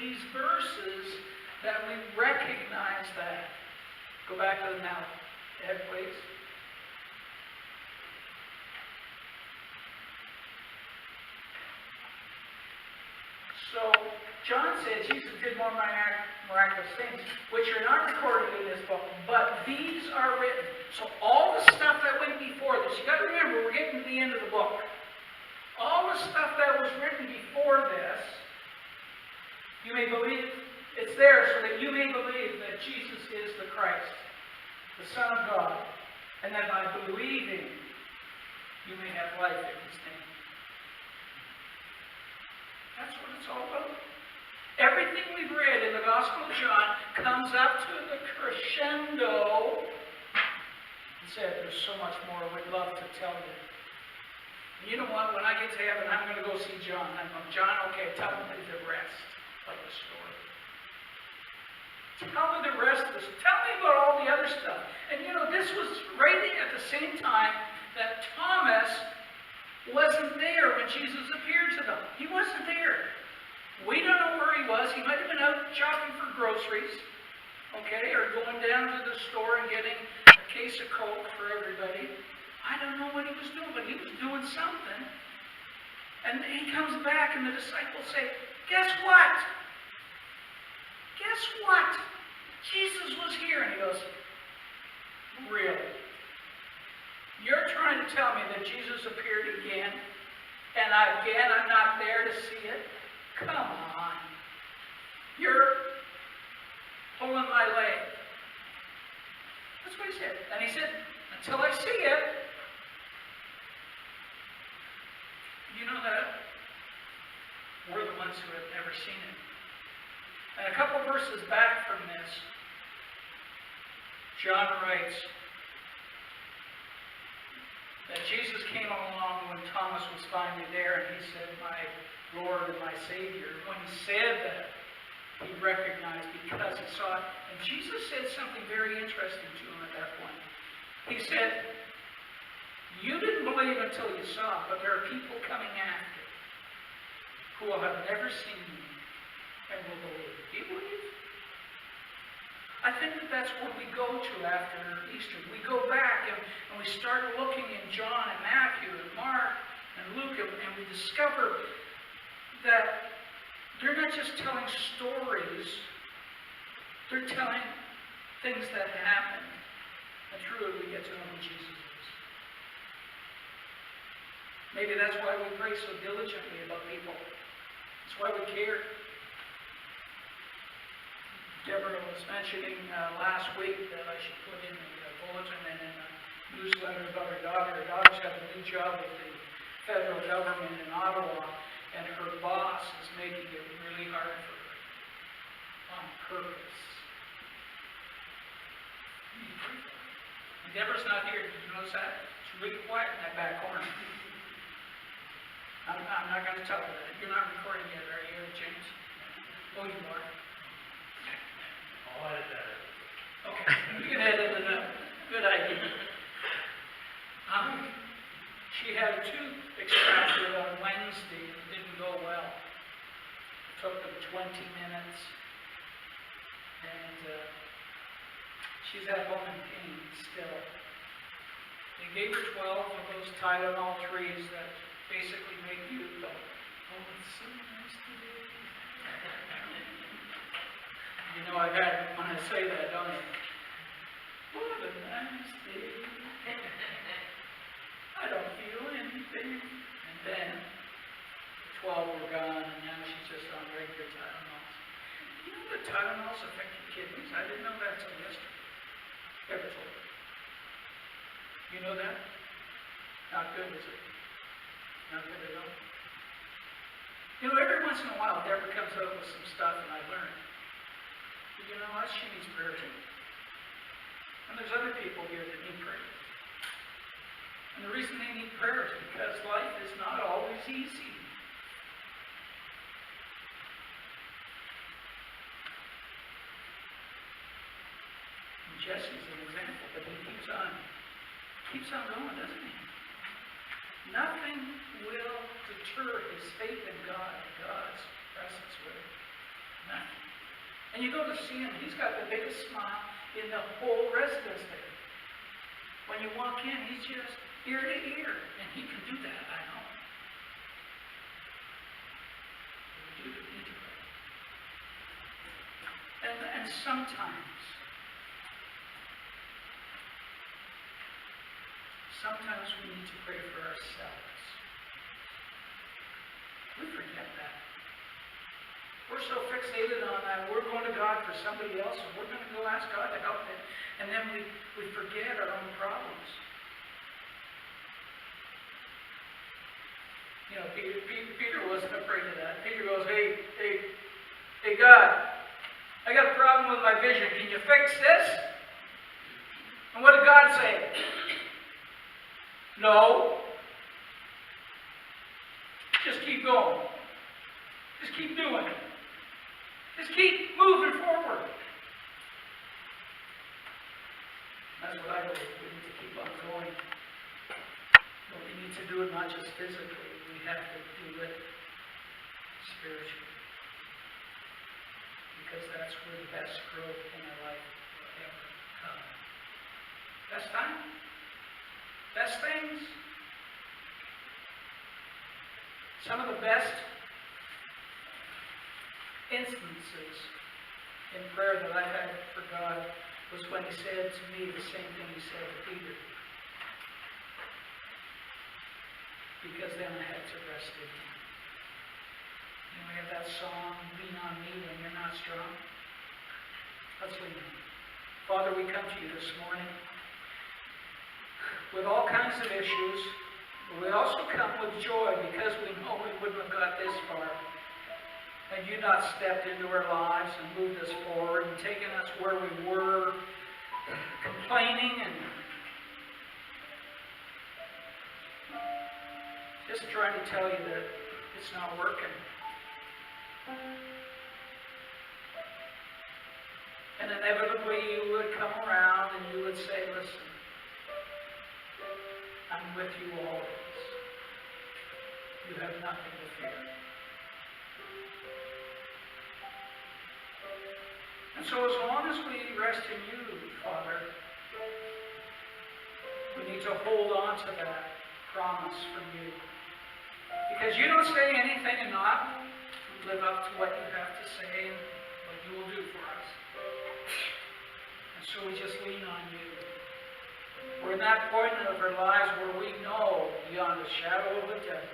these verses that we recognize that. Go back to the now. Ed, please. So, John said Jesus did more miraculous things, which are not recorded in this book, but these are written. So all the stuff that went before this, you got to remember, we're getting to the end of the book. All the stuff that was written before this, you may believe, it's there so that you may believe that Jesus is the Christ, the Son of God, and that by believing, you may have life in His name. That's what it's all about. Everything we've read in the Gospel of John comes up to the crescendo and said, there's so much more we'd love to tell you. And you know what? When I get to heaven, I'm going to go see John. I'm going, John, okay, tell me the rest of the story. Tell me the rest of this. Tell me about all the other stuff. And you know, this was right at the same time that Thomas wasn't there when Jesus appeared to them. He wasn't there. We don't know where he was. He might have been out shopping for groceries, okay, or going down to the store and getting a case of Coke for everybody. I don't know what he was doing, but he was doing something. And he comes back and the disciples say, guess what? Guess what? Jesus was here. And he goes, really? You're trying to tell me that Jesus appeared again, and I'm not there to see it? Come on. You're pulling my leg. That's what he said. And he said, until I see it. You know that we're the ones who have never seen it. And a couple verses back from this, John writes that Jesus came along when Thomas was finally there, and he said, my Lord and my Savior. When he said that, he recognized because he saw it. And Jesus said something very interesting to him at that point. He said, you didn't believe until you saw, but there are people coming after who will have never seen me and will believe. Do you believe? I think that that's what we go to after Easter. We go back and we start looking in John and Matthew and Mark and Luke, and we discover that they're not just telling stories, they're telling things that happened. And through it we get to know who Jesus is. Maybe that's why we pray so diligently about people. That's why we care. Deborah was mentioning last week that I should put in the bulletin and in the newsletter about her daughter. Her daughter's got a new job with the federal government in Ottawa, and her boss is making it really hard for her on purpose. And Deborah's not here. Did you notice that? It's really quiet in that back corner. I'm not going to tell her that. You're not recording yet, are you, James? Oh, you are. I'll edit that. Okay, you can edit it up. Good idea. She had a tooth extracted on Wednesday and it didn't go well. It took them 20 minutes. And she's at home in pain still. They gave her 12 of those Tylenol trees that basically make you go, oh, it's so nice today. You know, I got when I say that, don't I? What a nice day. I don't feel anything. And then, 12 were gone, and now she's just on regular Tylenols. You know that Tylenols affect your kidneys? I didn't know that until yesterday. Ever told her. You know that? Not good, is it? Not good at all. You know, every once in a while, Deborah comes up with some stuff, and I learn. But you know what? She needs prayer too. And there's other people here that need prayer. And the reason they need prayer is because life is not always easy. And Jesse's an example, but he keeps on going, doesn't he? Nothing will deter his faith in God and God's presence with him. Nothing. And you go to see him, he's got the biggest smile in the whole residence there. When you walk in, he's just ear to ear. And he can do that, I know. We do need to pray. And sometimes we need to pray for ourselves. We forget that. We're so fixated on that. We're going to God for somebody else, and we're going to go ask God to help them. And then we forget our own problems. You know, Peter wasn't afraid of that. Peter goes, hey, God, I got a problem with my vision. Can you fix this? And what did God say? No. Just keep going. Just keep doing it. Just keep moving forward. That's what I believe. We need to keep on going. But we need to do it not just physically. We have to do it spiritually. Because that's where the best growth in our life will ever come. Best time? Best things? Some of the best instances in prayer that I've had for God was when he said to me the same thing he said to Peter. Because then I had to rest in him. You know, we have that song, Lean on Me When You're Not Strong. Let's lean on. Father, we come to you this morning with all kinds of issues, but we also come with joy because we know we wouldn't have got this far had you not stepped into our lives and moved us forward and taken us where we were, complaining and just trying to tell you that it's not working. And inevitably you would come around and you would say, listen, I'm with you always. You have nothing to fear. And so as long as we rest in you, Father, we need to hold on to that promise from you. Because you don't say anything and not live up to what you have to say and what you will do for us. And so we just lean on you. We're in that point of our lives where we know beyond a shadow of a doubt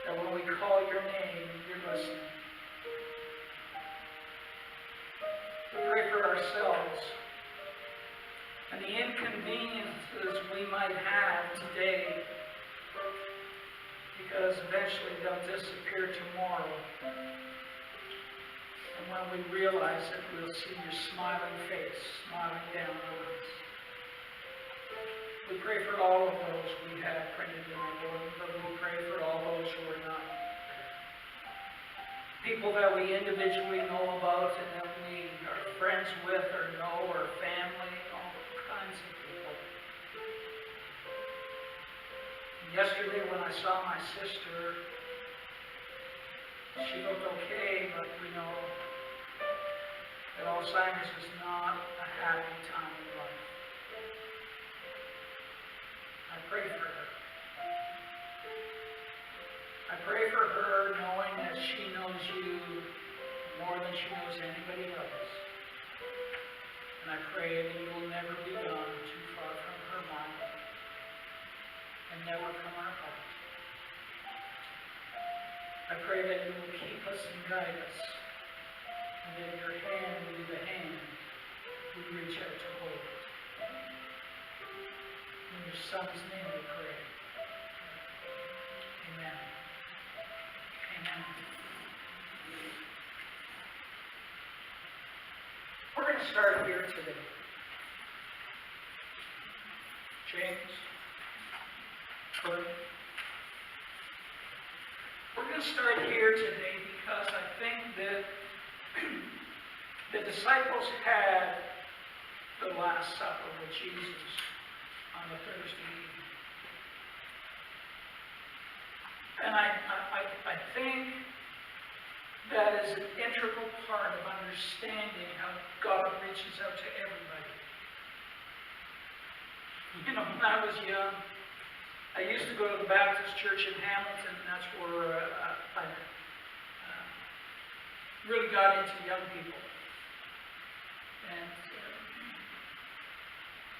that when we call your name, you're listening. We pray for ourselves and the inconveniences we might have today, because eventually they'll disappear tomorrow. And when we realize it, we'll see your smiling face smiling down on us. We pray for all of those we have printed in our Lord, but we pray for all those who are not. People that we individually know about and that we are friends with or know, or family, all kinds of people. And yesterday when I saw my sister, she looked okay, but we know that Alzheimer's is not a happy time in life. I pray for her. I pray for her knowing that she knows you more than she knows anybody else. And I pray that you will never be gone too far from her mind and never from her heart. I pray that you will keep us and guide us, and that your hand will be the hand we reach out to hold. In your Son's name we pray. Amen. Amen. We're going to start here today. James, Kurt. We're going to start here today because I think that the disciples had the Last Supper with Jesus on the Thursday evening. And I think that is an integral part of understanding how God reaches out to everybody. You know, when I was young, I used to go to the Baptist church in Hamilton, and that's where I really got into young people. And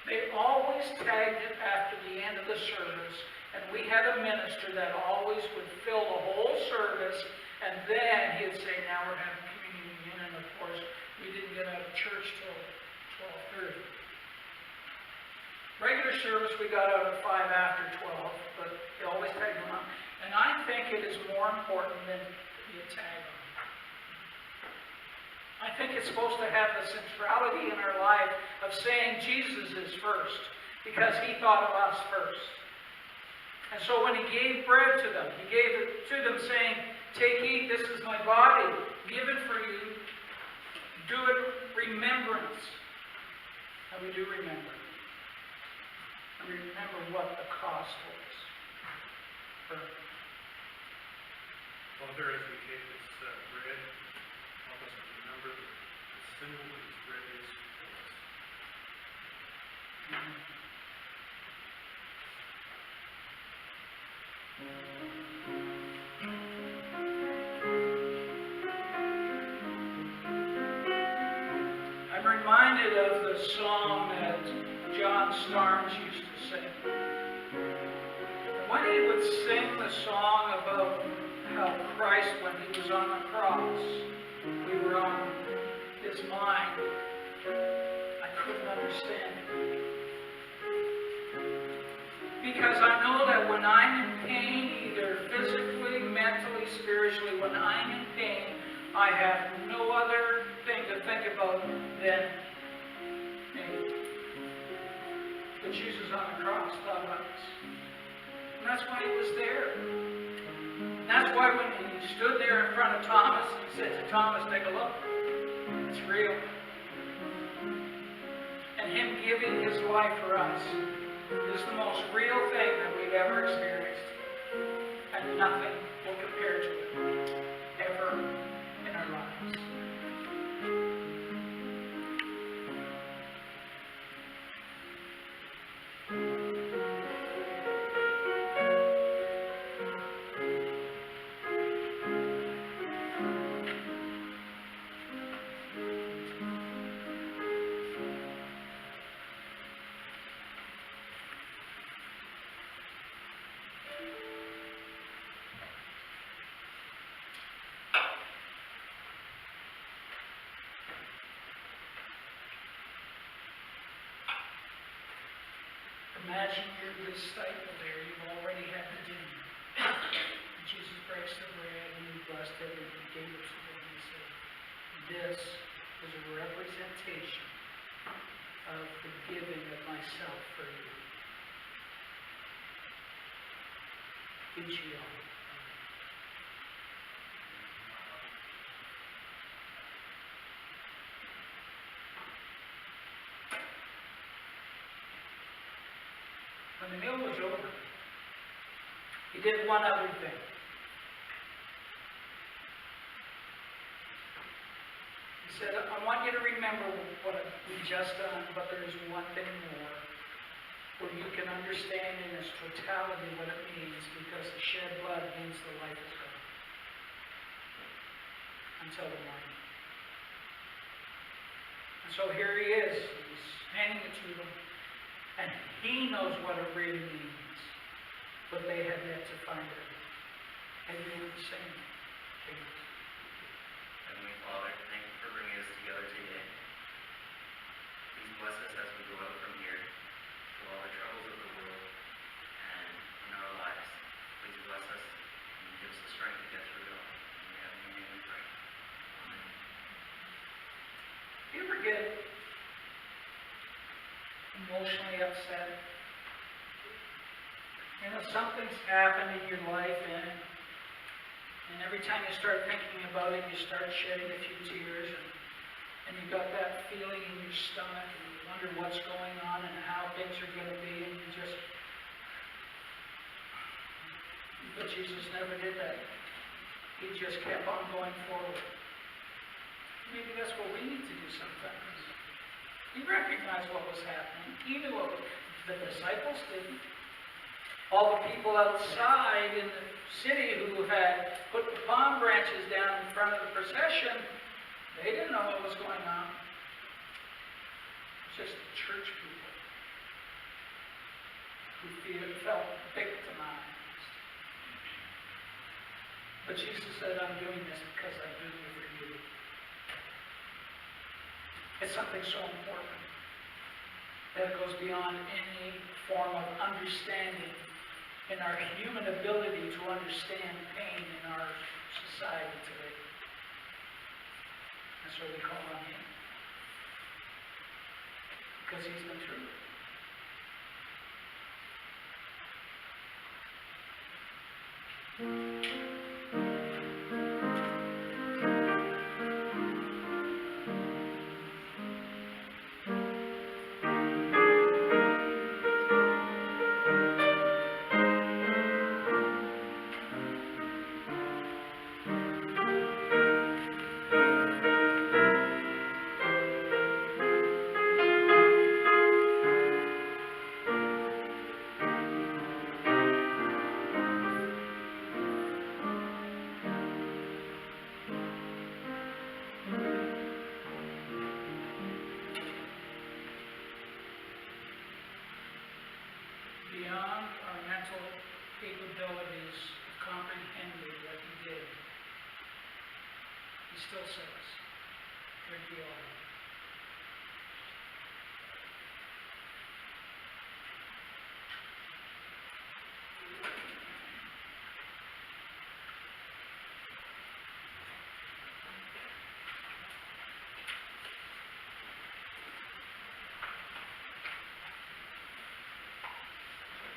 they always tagged it after the end of the service, and we had a minister that always would fill the whole service, and then he'd say, now we're having communion, and of course, we didn't get out of church till 12:30. Regular service, we got out at 5 after 12, but they always tag them on. And I think it is more important than to be a tag on. I think it's supposed to have the centrality in our life of saying Jesus is first, because he thought of us first. And so when he gave bread to them, he gave it to them saying, take, eat, this is my body, given for you. Do it remembrance. And we do remember. And we remember what the cost was. Father, as we take this bread, help us to remember the symbol of this bread is for us. I'm reminded of the song that John Starnes used to sing. When he would sing the song about how Christ, when he was on the cross, we were on his mind, I couldn't understand it. Because I know that when I'm in pain, either physically, mentally, spiritually, when I'm in pain, I have no other thing to think about than me. But Jesus on the cross thought of us. And that's why he was there. And that's why when he stood there in front of Thomas, he said to Thomas, take a look. It's real. And him giving his life for us is the most real thing that we've ever experienced. And nothing will compare to it ever in our lives. Imagine you're this disciple there. You've already had the dinner. Jesus breaks the bread and he blessed it and he gave it to them. He said, this is a representation of the giving of myself for you. Each of y'all. When the meal was over, he did one other thing. He said, I want you to remember what we just done, but there is one thing more, where you can understand in its totality what it means, because the shed blood means the life of God. Until the morning. And so here he is. He's handing it to them. And he knows what it really means. But they have yet to find it. And you would sing. Heavenly Father, thank you for bringing us together today. Please bless us as we go out from here to all the troubles of the world and in our lives. Please bless us and give us the strength to get through it all. In your heavenly name we pray. Amen. Do you ever get emotionally upset? You know, something's happened in your life, and every time you start thinking about it, you start shedding a few tears, and you got that feeling in your stomach, and you wonder what's going on and how things are going to be, and you just... But Jesus never did that. He just kept on going forward. Maybe that's what we need to do sometimes. He recognized what was happening. He knew what the disciples didn't. All the people outside in the city who had put the palm branches down in front of the procession, they didn't know what was going on. It's just the church people who felt victimized. But Jesus said, I'm doing this because I'm doing it for you. It's something so important that it goes beyond any form of understanding in our human ability to understand pain in our society today. That's why we call on Him. Because He's been through it. Beyond our mental capabilities of comprehending what He did, He still says, here you are.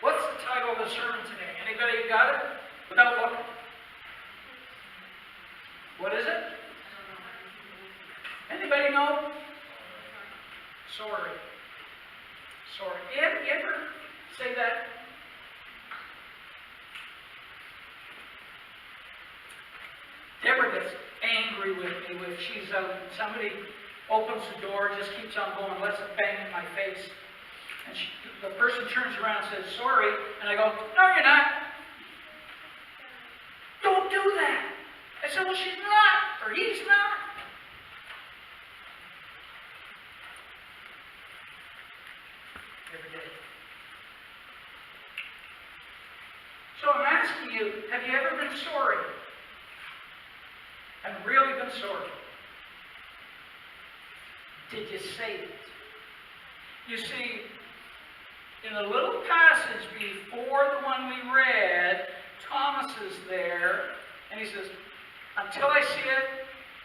What's the title of the sermon today? Anybody got it? Without looking. What is it? Anybody know? Sorry. Sorry. You ever say that? Deborah gets angry with me when she's out and somebody opens the door, just keeps on going, lets it bang in my face. And the person turns around and says, sorry. And I go, no, you're not. Don't do that. I said, well, she's not, or he's not. Every day. So I'm asking you, have you ever been sorry? And really been sorry? Did you say it? You see, in the little passage before the one we read, Thomas is there, and he says, until I see it,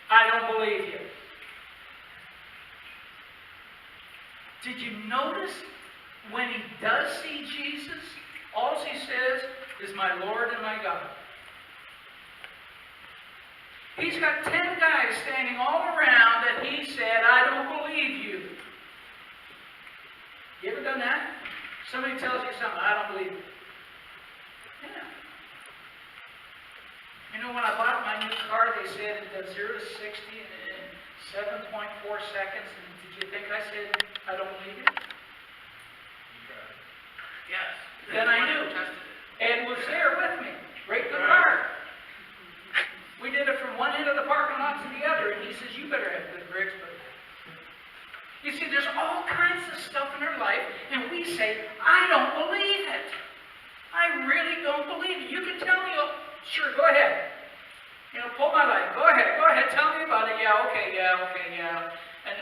I don't believe you. Did you notice when he does see Jesus, all he says is, my Lord and my God. He's got 10 guys standing all around, and he said, I don't believe you. You ever done that? Somebody tells you something, I don't believe it. Yeah. You know, when I bought my new car, they said it does 0 to 60 in 7.4 seconds. And did you think I said, I don't believe it? Yes. Then I knew. Ed was there with me, right in the car. We did it from one end of the parking lot to the other, and he says, you better have good brakes, but you see, there's all kinds of stuff in our life, and we say, I don't believe it. I really don't believe it. You can tell me, oh, sure, go ahead. You know, pull my leg. Go ahead, tell me about it. Yeah, okay. And,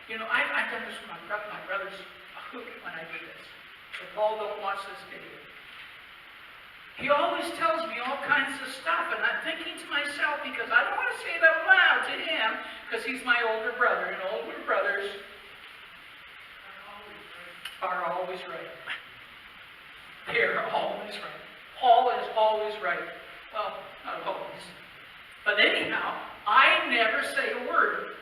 you know, I've done this with my brother's a hoot when I do this. So Paul, don't watch this video. He always tells me all kinds of stuff, and I'm thinking to myself, because I don't want to say it out loud to him, because he's my older brother, and older brothers are always right. They're always right. Paul is always right. Well, not always. But anyhow, I never say a word.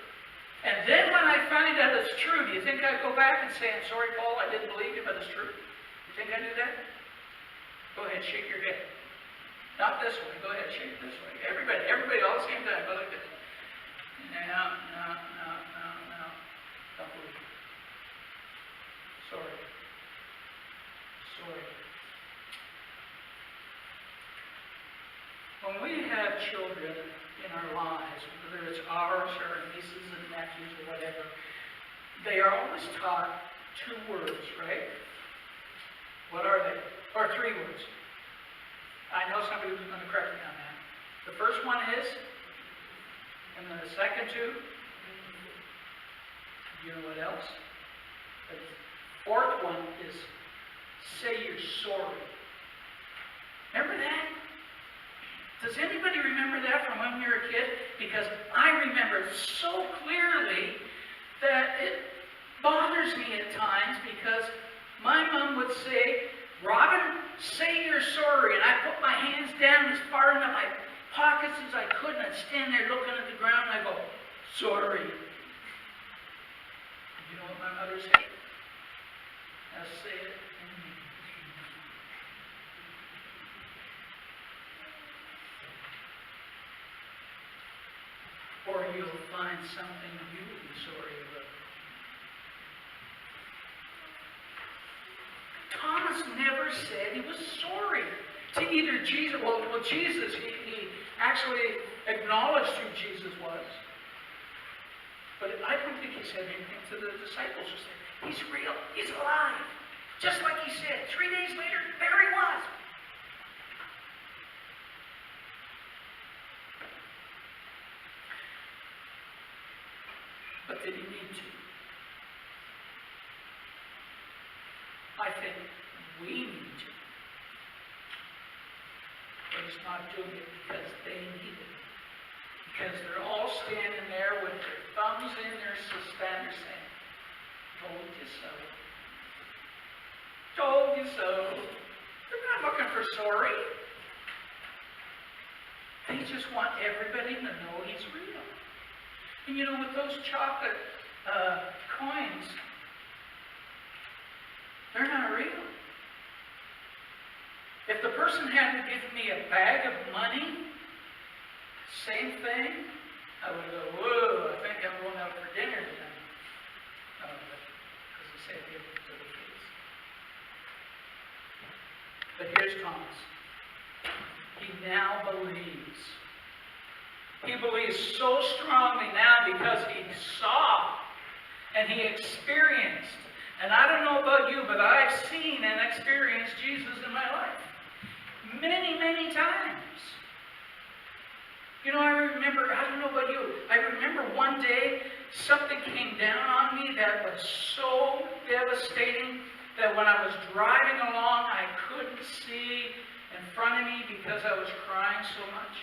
And then when I find out it's true, do you think I'd go back and say, I'm sorry, Paul, I didn't believe you, but it's true? You think I do that? Go ahead, shake your head. Not this way. Go ahead, shake this way. Everybody all the same time. Go like this. No. Don't believe it. Sorry. When we have children in our lives, whether it's ours or nieces and nephews or whatever, they are always taught 2 words, right? What are they? Or 3 words. I know somebody was going to correct me on that. The first one is, and then the second 2, you know what else? The 4th one is, say you're sorry. Remember that? Does anybody remember that from when we were a kid? Because I remember so clearly that it bothers me at times because my mom would say, Robin, say you're sorry. And I put my hands down as far into my pockets as I could, and I'd stand there looking at the ground, and I go, sorry. You know what my mother said? Now say it. Or you'll find something you will be sorry about. Thomas never said he was sorry to either Jesus. Well, Jesus, he actually acknowledged who Jesus was. But I don't think he said anything to the disciples. He said, he's real, he's alive. Just like he said. 3 days later, there he was. But did he need to? I think we need to. But he's not doing it because they need it. Because they're all standing there with their thumbs in their suspenders saying, told you so. Told you so. They're not looking for sorry. They just want everybody to know he's real. And you know, with those chocolate coins, they're not real. If the person hadn't given me a bag of money, same thing, I would go, whoa, I think I'm going out for dinner tonight. No, because he said give it to the kids. But here's Thomas. He now believes. He believes so strongly now because he saw and he experienced. And I don't know about you, but I've seen and experienced Jesus in my life. Many, many times. You know, I don't know about you, I remember one day something came down on me that was so devastating that when I was driving along, I couldn't see in front of me because I was crying so much.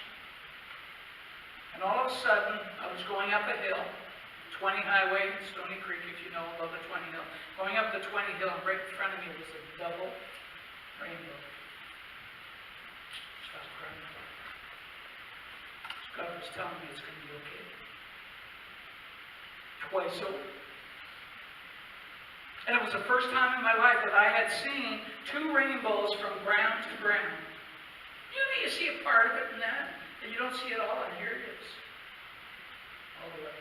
And all of a sudden, I was going up a hill, 20 Highway, Stony Creek, if you know about the 20 Hill. Going up the 20 Hill, and right in front of me was a double rainbow. Stop crying. God was telling me it's going to be okay. Twice over. And it was the first time in my life that I had seen 2 rainbows from ground to ground. You know, you see a part of it in that, and you don't see it all, and here it is. All the way.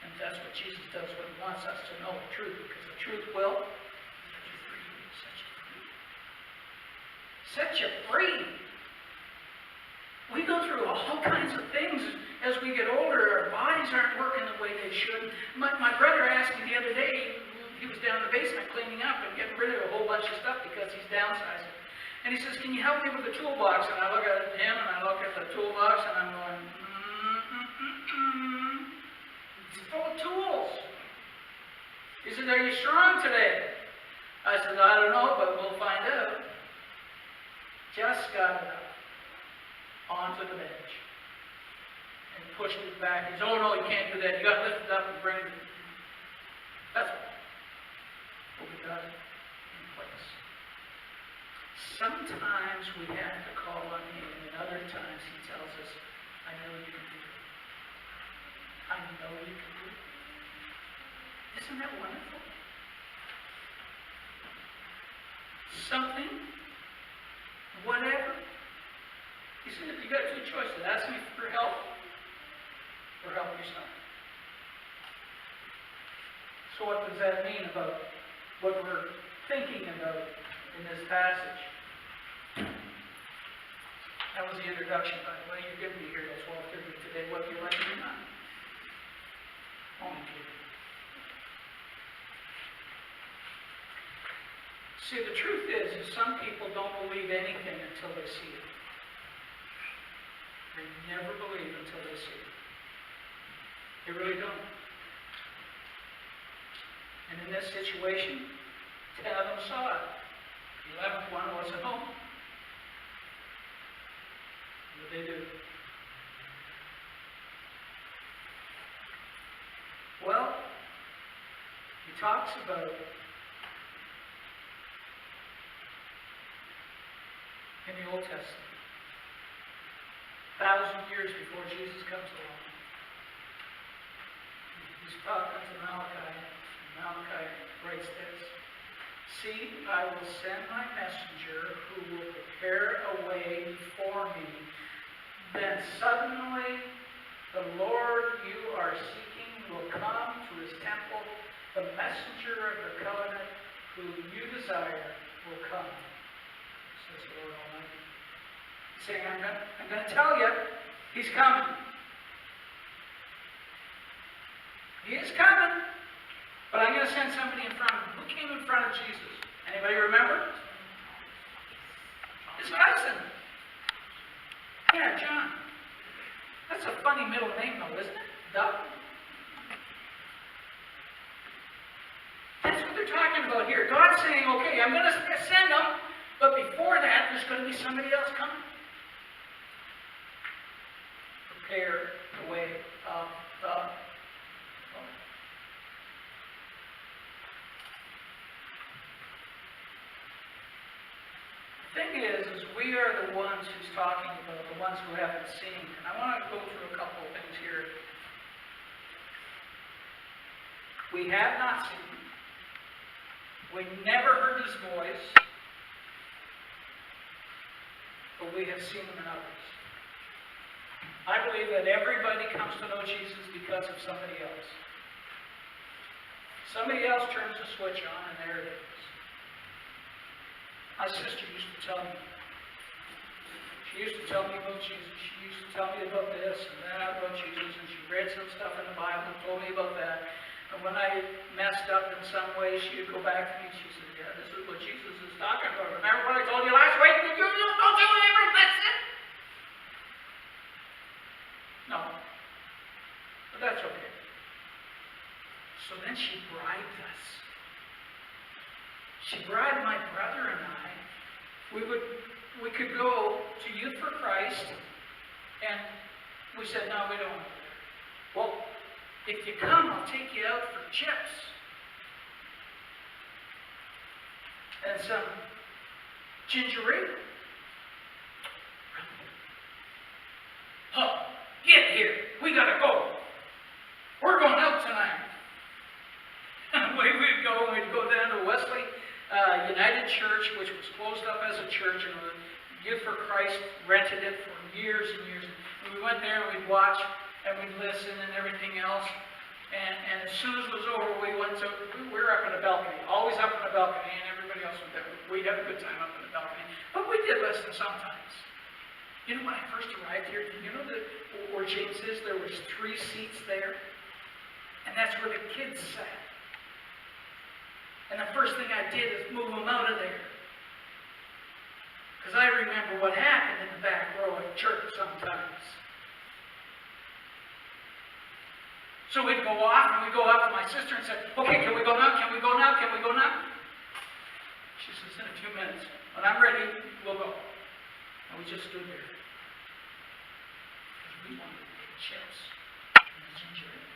And that's what Jesus does when he wants us to know the truth, because the truth will set you free. We go through all kinds of things as we get older. Our bodies aren't working the way they should. My brother asked me the other day, he was down in the basement cleaning up and getting rid of a whole bunch of stuff because he's downsizing. And he says, can you help me with the toolbox? And I look at him and I look at the toolbox and I'm going, It's full of tools. He says, are you strong today? I said, I don't know, but we'll find out. Just got it up onto the bench and pushed it back. He said, oh no, you can't do that. You got to lift it up and bring it. That's all. But we got it in place. Sometimes we have to call on him, and other times he tells us, I know you can do it. I know you can do it. Isn't that wonderful? Something, whatever, He said, you got two choices. Ask me for help or help yourself. So what does that mean about what we're thinking about in this passage? That was the introduction, by the way. You're going to be here till 12:30 today, whether you like it or not. Only kidding. See, the truth is some people don't believe anything until they see it. They never believe until they see it. They really don't. And in this situation, 10 of them saw it. The 11th one wasn't home. What did they do? Well, he talks about in the Old Testament, 1,000 years before Jesus comes along. He's talking to Malachi, and Malachi writes this: See, I will send my messenger who will prepare a way before me. Then suddenly the Lord you are seeking will come to his temple. The messenger of the covenant whom you desire will come, says the Lord Almighty. He's saying, I'm going to tell you, he's coming. He is coming, but I'm going to send somebody in front of him. Who came in front of Jesus? Anybody remember? His cousin. Yeah, John. That's a funny middle name, though, isn't it? Doug. That's what they're talking about here. God's saying, okay, I'm going to send them, but before that, there's going to be somebody else coming. Prepare the way of the Lord. The thing is we are the ones who's talking about, the ones who haven't seen. And I want to go through a couple of things here. We have not seen. We never heard his voice. But we have seen him in others. I believe that everybody comes to know Jesus because of somebody else. Somebody else turns the switch on, and there it is. My sister used to tell me. She used to tell me about Jesus. She used to tell me about this and that about Jesus, and she read some stuff in the Bible and told me about that. And when I messed up in some way, she would go back to me and she said, yeah, this is what Jesus is talking about. Remember what I told you last week? Don't do ever mess it. No. But that's okay. So then she bribed us. She bribed my brother and I. We could go to Youth for Christ, and we said, no, we don't want to go there. Well, if you come, I'll take you out for chips. And some ginger ale. Oh, get here. We gotta go. We're going out tonight. And away we'd go, and we'd go down to Wesley United Church, which was closed up as a church, and the Youth for Christ rented it for years and years. And we went there and we'd watch and we'd listen and everything else. And as soon as it was over, we went to, we were up in the balcony, always up in the balcony, and everybody else went there. We'd have a good time up in the balcony. But we did listen sometimes. You know, when I first arrived here, you know where James is? There was 3 seats there. And that's where the kids sat. And the first thing I did is move them out of there. Because I remember what happened in the back row at church sometimes. So we'd go off, and we'd go up to my sister and say, okay, can we go now? Can we go now? Can we go now? She says, in a few minutes. When I'm ready, we'll go. And we just stood there. Because we wanted to get chips and the ginger ale.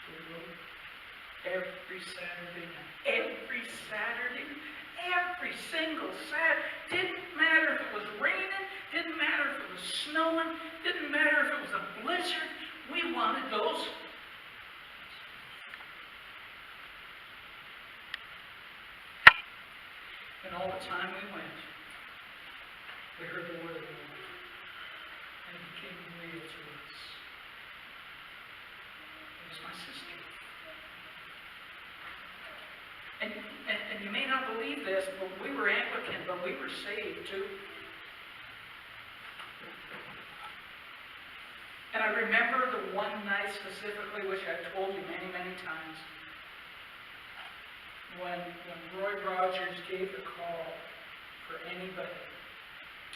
So we rode every Saturday night. Every Saturday. Every single Saturday. Didn't matter if it was raining. Didn't matter if it was snowing. Didn't matter if it was a blizzard. We wanted those. And all the time we went, We heard the word of the Lord, and it became real to us. It was my sister. And you may not believe this, but we were Anglican, but we were saved too. And I remember the one night specifically, which I've told you many, many times, when Roy Rogers gave the call for anybody.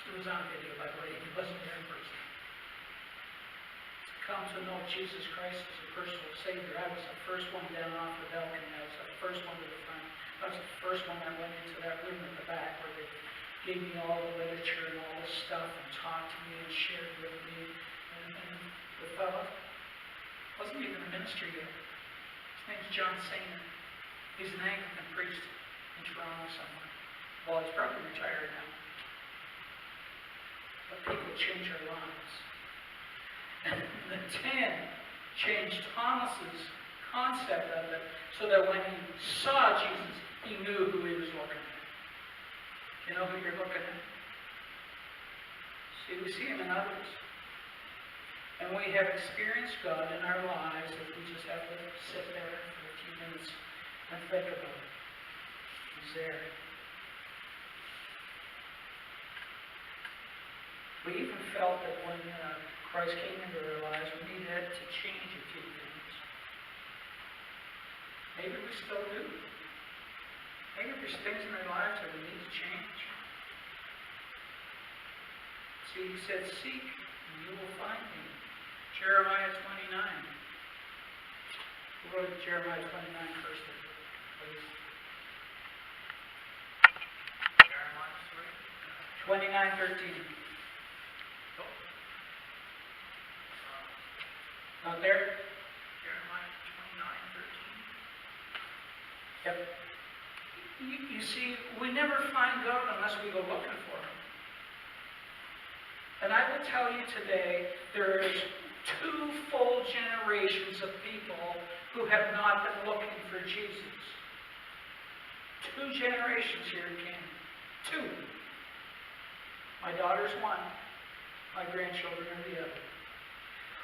It was on video, by the way, he wasn't there in person. To come to know Jesus Christ as a personal Savior. I was the first one down off the balcony. I was the first one to the front. I was the first one that went into that room at the back where they gave me all the literature and all this stuff and talked to me and shared with me. And the fellow wasn't even a minister yet. His name's John Sainer. He's an Anglican priest in Toronto somewhere. Well, he's probably retired now. But people change our lives. And the 10 changed Thomas's concept of it so that when he saw Jesus, he knew who he was looking at. You know who you're looking at? See, we see him in others. And we have experienced God in our lives that we just have to sit there for a few minutes and think about it. He's there. We even felt that when Christ came into our lives, we needed to change a few things. Maybe we still do. Maybe there's things in our lives that we need to change. See, he said, seek and you will find me. Jeremiah 29. We'll go to Jeremiah 29 first, please. Jeremiah 29:13. Not there? Jeremiah 29:13. Yep. You see, we never find God unless we go looking for Him. And I will tell you today, there is 2 full generations of people who have not been looking for Jesus. 2 generations here in Canada. 2. My daughter's one. My grandchildren are the other.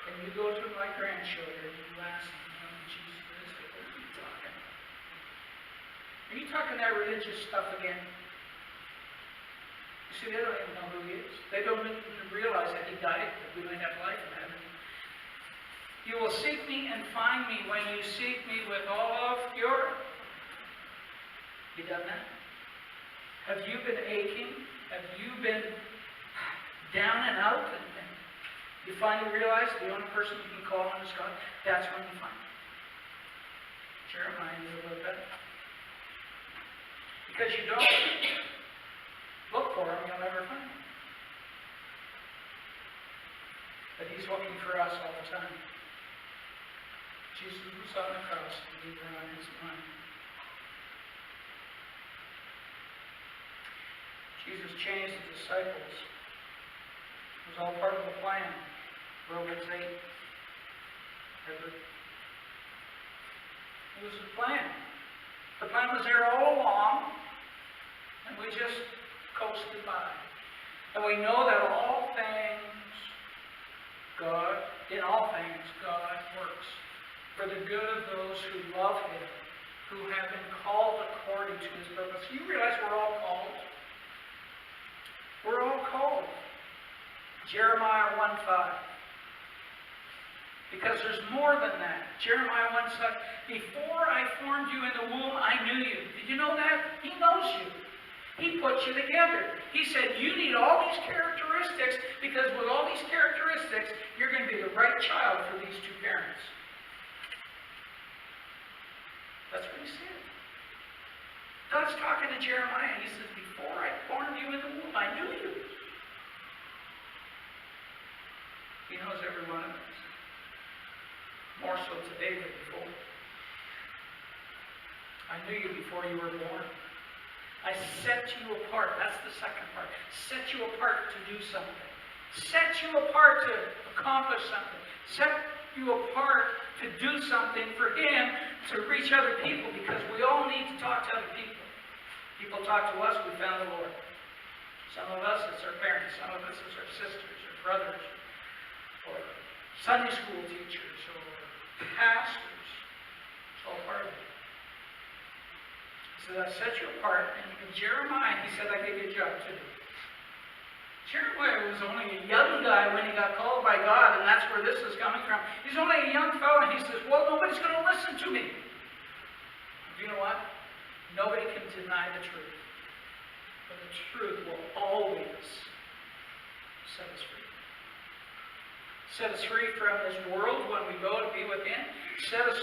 And you go to my grandchildren and you ask them, you know who Jesus is? They go, what are you talking about? Are you talking that religious stuff again? You see, they don't even know who He is. They don't even realize that He died that we might have life in heaven. You will seek me and find me when you seek me with all of your... You done that? Have you been aching? Have you been down and out? And you finally realize the only person you can call on is God? That's when you find Him. Jeremiah knew about that. Because you don't look for Him, you'll never find Him. But He's looking for us all the time. Jesus was on the cross and we were on His mind. Jesus changed the disciples. It was all part of the plan. Romans 8. Remember? It was the plan. The plan was there all along, and we just coasted by. And we know that in all things, God works for the good of those who love Him, who have been called according to His purpose. You realize we're all called? We're all called. Jeremiah 1:5. Because there's more than that. Jeremiah 1 said, before I formed you in the womb, I knew you. Did you know that? He knows you. He put you together. He said, you need all these characteristics, because with all these characteristics, you're going to be the right child for these 2 parents. That's what he said. God's talking to Jeremiah. He says, before I formed you in the womb, I knew you. He knows every one of us. More so today than before. I knew you before you were born. I set you apart. That's the second part. Set you apart to do something. Set you apart to accomplish something. Set you apart to do something for Him to reach other people, because we all need to talk to other people. People talk to us, we found the Lord. Some of us, it's our parents. Some of us, it's our sisters or brothers or Sunday school teachers or pastors. It's all part of it. He said, I set you apart. And in Jeremiah, he said, I gave you a job to do. Jeremiah was only a young guy when he got called by God, and that's where this is coming from. He's only a young fellow, and he says, well, nobody's going to listen to me. You know what? Nobody can deny the truth. But the truth will always set us free. Set us free from this world when we go to be with Him. Set us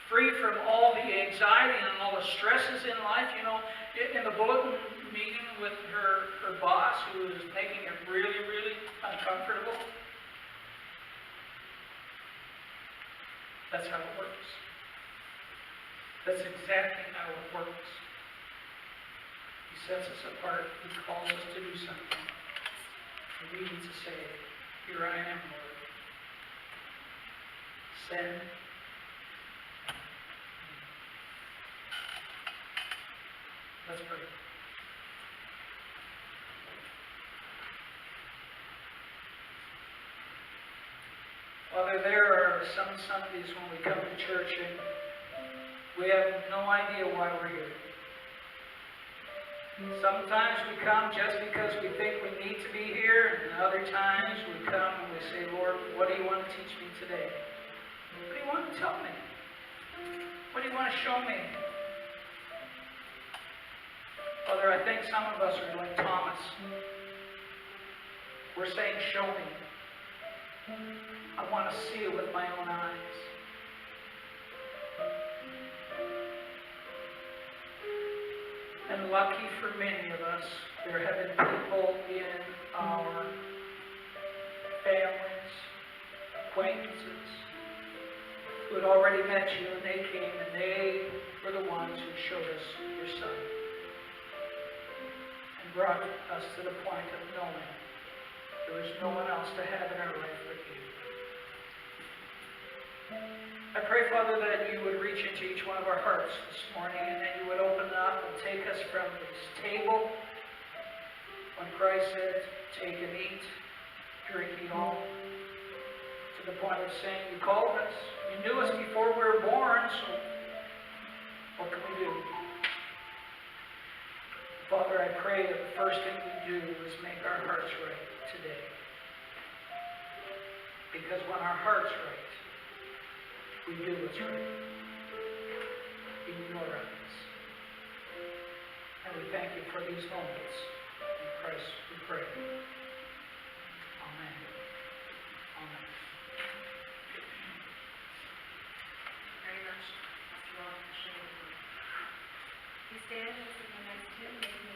free from all the anxiety and all the stresses in life. You know, in the bulletin meeting with her boss, who was making it really, really uncomfortable. That's how it works. That's exactly how it works. He sets us apart. He calls us to do something. And we need to say, here I am, Lord. Send me. Let's pray. Father, there are some Sundays when we come to church and we have no idea why we're here. Sometimes we come just because we think we need to be here, and other times we come and we say, Lord, what do you want to teach me today? What do you want to tell me? What do you want to show me? Father, I think some of us are like Thomas. We're saying, show me. I want to see it with my own eyes. And lucky for many of us, there have been people in our families, acquaintances, who had already met you, and they came and they were the ones who showed us your Son and brought us to the point of knowing there was no one else to have in our life but you. I pray, Father, that you would reach into each one of our hearts this morning, and that you would open up and take us from this table when Christ said, take and eat, drink ye all, to the point of saying, you called us, you knew us before we were born, so what can we do? Father, I pray that the first thing we do is make our hearts right today. Because when our heart's right, we do what's right. We ignore others. And we thank you for these moments. In Christ we pray. Amen. Amen. Very much, Pastor Ron, for sharing. Please stand and sing the next hymn.